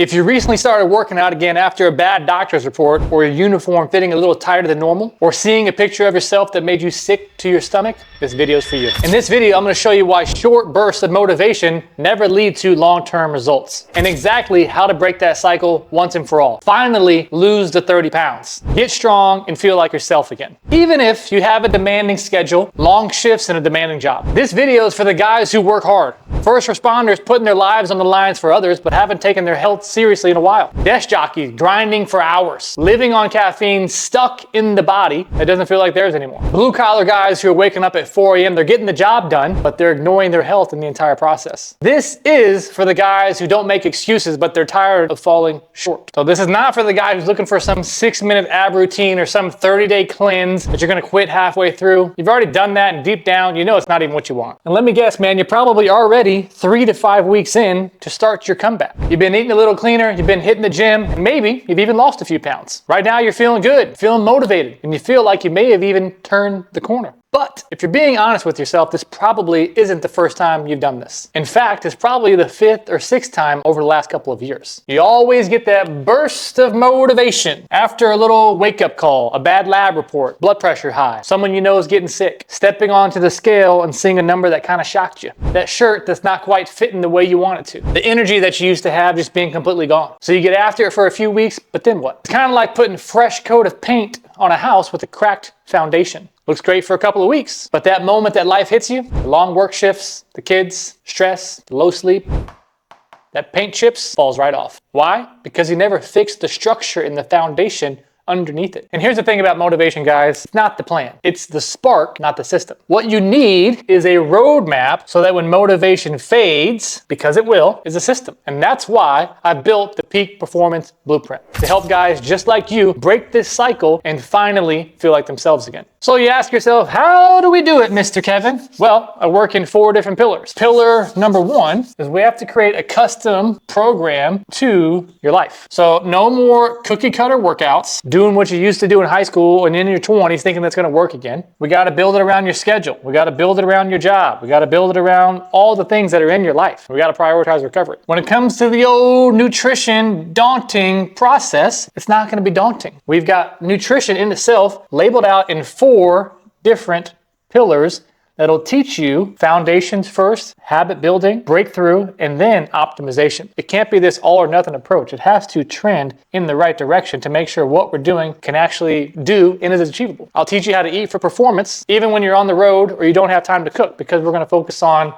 If you recently started working out again after a bad doctor's report, or your uniform fitting a little tighter than normal, or seeing a picture of yourself that made you sick to your stomach, this video is for you. In this video, I'm going to show you why short bursts of motivation never lead to long-term results, and exactly how to break that cycle once and for all. Finally, lose the 30 pounds. Get strong and feel like yourself again. Even if you have a demanding schedule, long shifts, and a demanding job. This video is for the guys who work hard. First responders putting their lives on the lines for others but haven't taken their health seriously in a while. Desk jockeys grinding for hours, living on caffeine, stuck in the body that doesn't feel like theirs anymore. Blue collar guys who are waking up at 4 a.m. They're getting the job done, but they're ignoring their health in the entire process. This is for the guys who don't make excuses, but they're tired of falling short. So this is not for the guy who's looking for some 6-minute ab routine or some 30-day cleanse that you're gonna quit halfway through. You've already done that, and deep down, you know it's not even what you want. And let me guess, man, you're probably already 3 to 5 weeks in to start your comeback. You've been eating a little cleaner, you've been hitting the gym, and maybe you've even lost a few pounds. Right now you're feeling good, feeling motivated, and you feel like you may have even turned the corner. But if you're being honest with yourself, this probably isn't the first time you've done this. In fact, it's probably the 5th or 6th time over the last couple of years. You always get that burst of motivation after a little wake-up call, a bad lab report, blood pressure high, someone you know is getting sick, stepping onto the scale and seeing a number that kind of shocked you, that shirt that's not quite fitting the way you want it to, the energy that you used to have just being completely gone. So you get after it for a few weeks, but then what? It's kind of like putting fresh coat of paint on a house with a cracked foundation. Looks great for a couple of weeks, but that moment that life hits you, the long work shifts, the kids, stress, the low sleep, that paint chips falls right off. Why? Because you never fixed the structure in the foundation underneath it. And here's the thing about motivation, guys. It's not the plan. It's the spark, not the system. What you need is a roadmap so that when motivation fades, because it will, is a system. And that's why I built the Peak Performance Blueprint, to help guys just like you break this cycle and finally feel like themselves again. So you ask yourself, how do we do it, Mr. Kevin? Well, I work in 4 different pillars. Pillar number 1 is we have to create a custom program to your life. So no more cookie cutter workouts, doing what you used to do in high school and in your 20s thinking that's going to work again. We got to build it around your schedule. We got to build it around your job. We got to build it around all the things that are in your life. We got to prioritize recovery. When it comes to the old nutrition daunting process, it's not going to be daunting. We've got nutrition in itself labeled out in 4 different pillars that'll teach you foundations first, habit building, breakthrough, and then optimization. It can't be this all or nothing approach. It has to trend in the right direction to make sure what we're doing can actually do and is achievable. I'll teach you how to eat for performance, even when you're on the road or you don't have time to cook, because we're going to focus on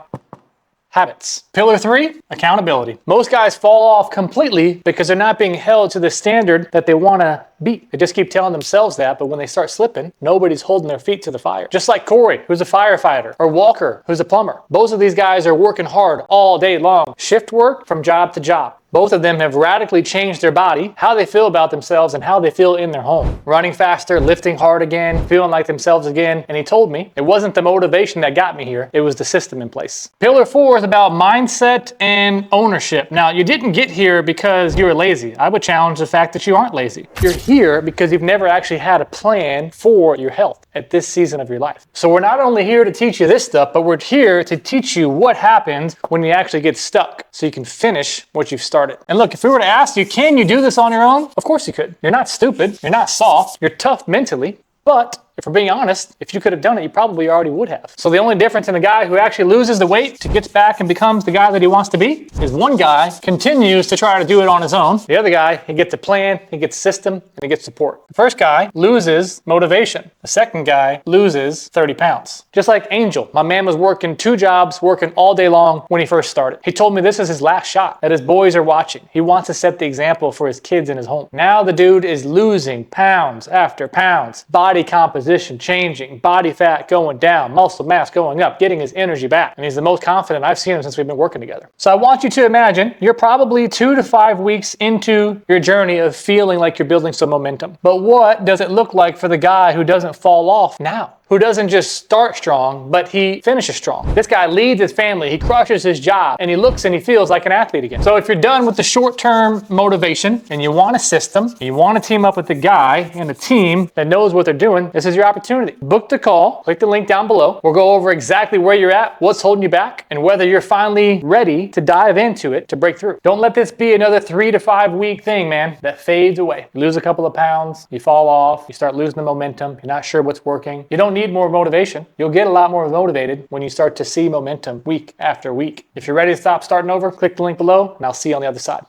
habits. Pillar 3, accountability. Most guys fall off completely because they're not being held to the standard that they want to beat. They just keep telling themselves that, but when they start slipping, nobody's holding their feet to the fire. Just like Corey, who's a firefighter, or Walker, who's a plumber. Both of these guys are working hard all day long. Shift work from job to job. Both of them have radically changed their body, how they feel about themselves, and how they feel in their home. Running faster, lifting hard again, feeling like themselves again. And he told me it wasn't the motivation that got me here, it was the system in place. Pillar 4 is about mindset and ownership. Now, you didn't get here because you were lazy. I would challenge the fact that you aren't lazy. You're here because you've never actually had a plan for your health at this season of your life. So we're not only here to teach you this stuff, but we're here to teach you what happens when you actually get stuck so you can finish what you've started. And look, if we were to ask you, can you do this on your own? Of course you could. You're not stupid. You're not soft. You're tough mentally. But if we're being honest, if you could have done it, you probably already would have. So the only difference in the guy who actually loses the weight to gets back and becomes the guy that he wants to be is one guy continues to try to do it on his own. The other guy, he gets a plan, he gets system, and he gets support. The first guy loses motivation. The second guy loses 30 pounds. Just like Angel, my man was working 2 jobs, working all day long when he first started. He told me this is his last shot, that his boys are watching. He wants to set the example for his kids in his home. Now the dude is losing pounds after pounds, body composition changing, body fat going down, muscle mass going up, getting his energy back. And he's the most confident I've seen him since we've been working together. So I want you to imagine you're probably 2 to 5 weeks into your journey of feeling like you're building some momentum. But what does it look like for the guy who doesn't fall off now? who doesn't just start strong, but he finishes strong. This guy leads his family, he crushes his job, and he looks and he feels like an athlete again. So if you're done with the short-term motivation and you want a system, and you want to team up with a guy and a team that knows what they're doing, this is your opportunity. Book the call, click the link down below. We'll go over exactly where you're at, what's holding you back, and whether you're finally ready to dive into it to break through. Don't let this be another 3 to 5 week thing, man, that fades away. You lose a couple of pounds, you fall off, you start losing the momentum, you're not sure what's working. You don't need more motivation. You'll get a lot more motivated when you start to see momentum week after week. If you're ready to stop starting over, click the link below, and I'll see you on the other side.